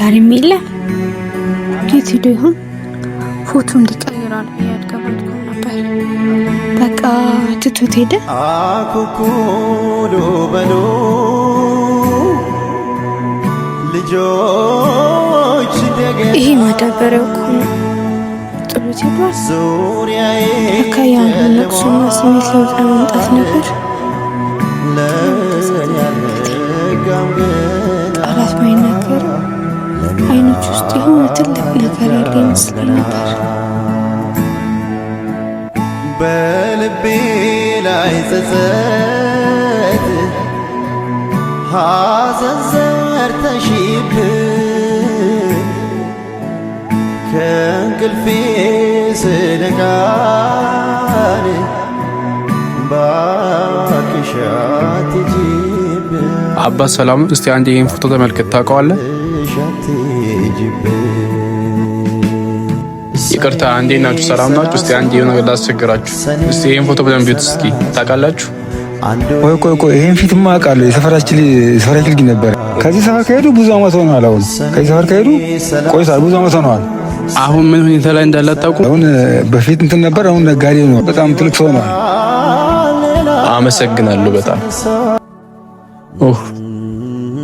ዛሬም የለም። የት ሄዶ ይሆን? ፎቶ እንዲቀይራል ያልገባልኩ ነበር። በቃ ትቶት ሄደ። አኩኩሉ በሉ ልጆች ደገና ይሄ ማዳበሪያው እኮ ነው። ጥሎት ሄዷል። ለካ ያን ለቅሶና ስሜት ለውጥ ለማምጣት ነበር። ቃላት ባይናገር አይኖች ውስጥ የሆነ ትልቅ ነገር ያለ ይመስለኝ ነበር። በልቤ ላይ ጸጸት ሐዘን ዘርተሽብኝ ከእንቅልፌ ስነቃን ባክሽ አትሂጂብኝ። አባት ሰላም፣ እስቲ አንዴ ይሄን ፎቶ ተመልከት። ታውቀዋለህ? ይቅርታ፣ አንዴ ናችሁ? ሰላም ናችሁ? እስቲ አንዴ የሆነ ነገር ላስቸግራችሁ። እስቲ ይሄን ፎቶ በደንብ ቢዩት እስኪ። ታውቃላችሁ? ቆይ ይሄን ፊትማ አውቃለሁ። የሰፈራችን ልጅ ነበር። ከዚህ ሰፈር ከሄዱ ብዙ አመት ሆነዋል። አሁን ከዚህ ሰፈር ከሄዱ ቆይቷል፣ ብዙ አመት ሆነዋል። አሁን ምን ሁኔታ ላይ እንዳለ አታውቁም? አሁን በፊት እንትን ነበር፣ አሁን ነጋዴ ነው። በጣም ትልቅ ሰው ነው። አመሰግናለሁ በጣም።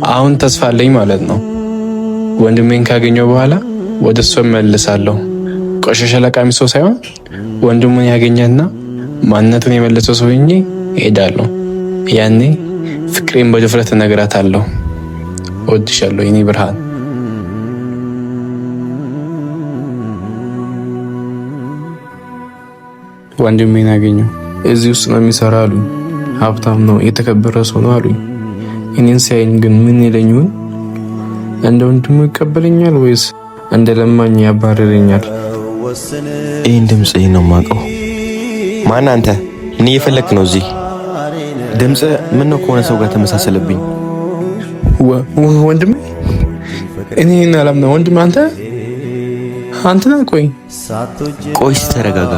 አሁን ተስፋ አለኝ ማለት ነው። ወንድሜን ካገኘው በኋላ ወደ እሱ እመልሳለሁ። ቆሻሻ ለቃሚ ሰው ሳይሆን ወንድሙን ያገኘና ማንነቱን የመለሰው ሰው ሆኜ እሄዳለሁ። ያኔ ፍቅሬን በድፍረት እነግራታለሁ። እወድሻለሁ የኔ ብርሃን። ወንድሜን አገኘው። እዚህ ውስጥ ነው የሚሰራ አሉኝ። ሀብታም ነው፣ የተከበረ ሰው ነው አሉኝ። እኔን ሲያየኝ ግን ምን ይለኝውን? እንደ ወንድሙ ይቀበለኛል ወይስ እንደ ለማኝ ያባረረኛል? ይህን ድምፅ ነው የማውቀው። ማን አንተ? እኔ እየፈለክ ነው እዚህ? ድምፅ ምን ነው ከሆነ ሰው ጋር ተመሳሰለብኝ። ወንድሜ እኔ አላምነው። ወንድሜ አንተ ነህ? ቆይ ተረጋጋ።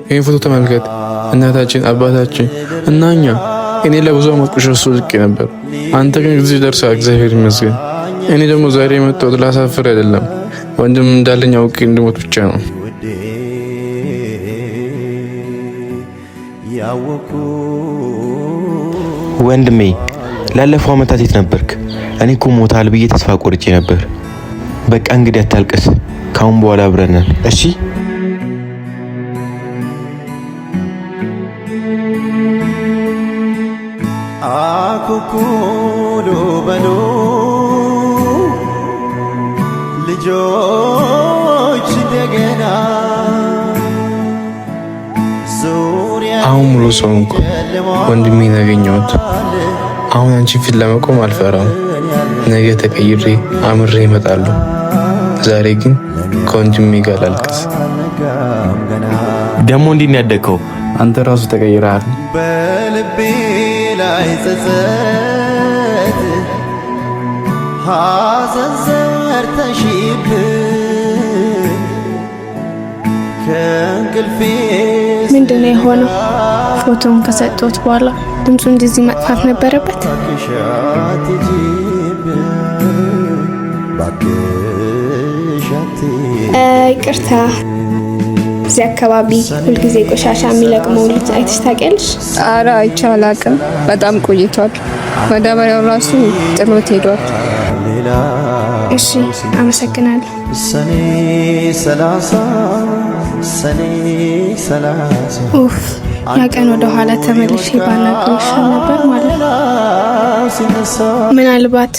ይሄን ፎቶ ተመልከት። እናታችን፣ አባታችን እና እኛ። እኔ ለብዙ አመት ቆሻሻ ልቄ ነበር። አንተ ግን እዚህ ደርሰህ እግዚአብሔር ይመስገን። እኔ ደግሞ ዛሬ የመጣሁት ላሳፍር አይደለም፣ ወንድም እንዳለኝ አውቄ እንድሞት ብቻ ነው። ወንድሜ ላለፈው አመታት የት ነበርክ? እኔ እኮ ሞታል ብዬ ተስፋ ቆርጬ ነበር። በቃ እንግዲህ አታልቅስ። ካሁን በኋላ አብረን ነን፣ እሺ? አኩኩሉ በሉ ልጆች ደገና። አሁን ሙሉ ሰው እንኳ ወንድሜን ያገኘሁት። አሁን አንቺን ፊት ለመቆም አልፈራም። ነገ ተቀይሬ አምሬ እመጣለሁ። ዛሬ ግን ከወንድሜ ጋር ላልቅስ። ደግሞ እንዲህ ነው ያደግከው? አንተ ራሱ ተቀይረሃል። በልቤ ላይ ጸጸት ሐዘን ዘርተሽብኝ ከእንቅልፌ ምንድነው የሆነው? ፎቶውን ከሰጠሁት በኋላ ድምፁ እንደዚህ መጥፋት ነበረበት? ይቅርታ። እዚህ አካባቢ ሁልጊዜ ቆሻሻ የሚለቅመው ልጅ አይተሽ ታውቂያለሽ? ኧረ አይቼ አላውቅም። በጣም ቆይቷል። ማዳበሪያው ራሱ ጥሎት ሄዷል። እሺ፣ አመሰግናለሁ። ሰኔ 30 ኡፍ፣ ያ ቀን ወደ ኋላ ተመልሼ ባላገው ይሻል ነበር ማለት ነው። ምናልባት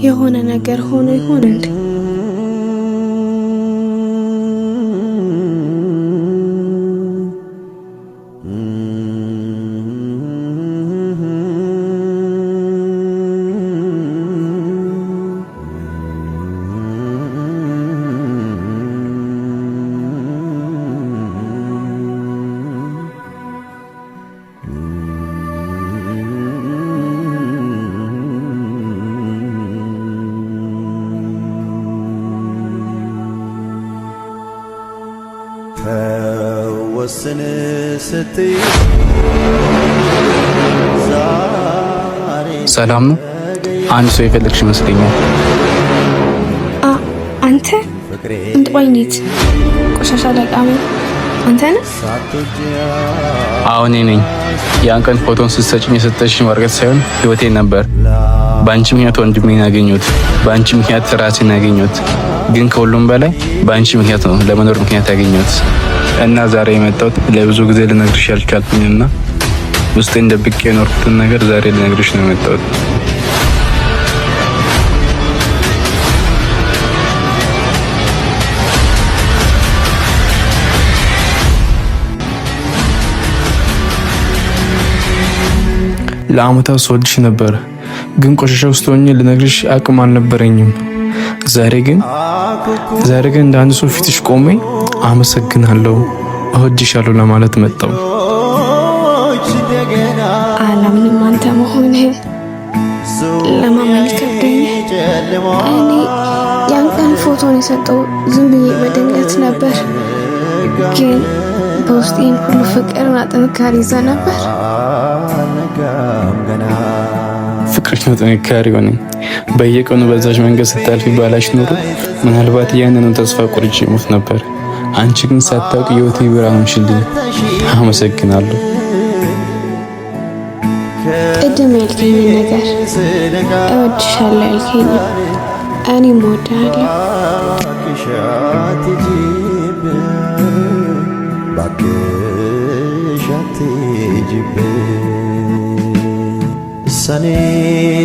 የሆነ ነገር ሆኖ ይሆን እንዴ? ወስን ስትይ ሰላም ነው? አንድ ሰው የፈለግሽ ይመስለኛል። አንተ እንጥቆይኔት ቆሻሻ ለቃሚ አንተ ነህ? አዎ እኔ ነኝ። ያን ቀን ፎቶን ስትሰጭኝ የሰጠሽኝ ወረቀት ሳይሆን ህይወቴን ነበር። በአንቺ ምክንያት ወንድሜን ያገኘሁት፣ በአንቺ ምክንያት ራሴን ያገኘሁት፣ ግን ከሁሉም በላይ በአንቺ ምክንያት ነው ለመኖር ምክንያት ያገኘሁት። እና ዛሬ የመጣሁት ለብዙ ጊዜ ልነግርሽ ያልቻልኩኝና ውስጤን ደብቄ የኖርኩትን ነገር ዛሬ ልነግርሽ ነው የመጣሁት። ለአመታት ስወድሽ ነበር፣ ግን ቆሻሻ ውስጥ ሆኜ ልነግርሽ አቅም አልነበረኝም። ዛሬ ግን እንደ አንድ ሰው ፊትሽ ቆሜ አመሰግናለሁ፣ እወድሻለሁ ለማለት መጣሁ። አላምንም አንተ መሆንህ ለማመን ይከብደኛል። እኔ ያን ቀን ፎቶን የሰጠው ዝም ብዬ በድንገት ነበር፣ ግን በውስጤን ሁሉ ፍቅርና ጥንካሬ ይዘ ነበር። ፍቅርሽ ነው ጥንካሬ ሆነ። በየቀኑ በዛች መንገድ ስታልፊ ባላሽ ኖሮ ምናልባት ያንኑ ተስፋ ቆርጬ ሞት ነበር። አንቺ ግን ሳታውቂ የህይወቴ ብርሃን ሆንሽልኝ። አመሰግናለሁ። ቅድም ያልከኝ ነገር እወድሻለሁ ያልከኝ እኔም እወድሃለሁ። ሰኔ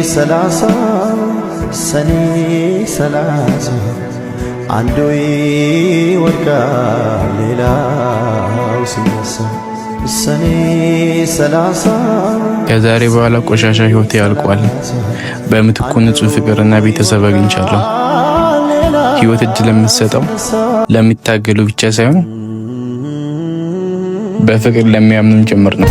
30 አንዱ ይወድቃል ሌላው ሲነሳ ሰኔ 30 ከዛሬ በኋላ ቆሻሻ ህይወቴ ያልቋል። በምትኩ ንጹህ ፍቅርና ቤተሰብ አግኝቻለሁ። ህይወት እድል ለምትሰጠው ለሚታገሉ ብቻ ሳይሆን በፍቅር ለሚያምኑም ጭምር ነው።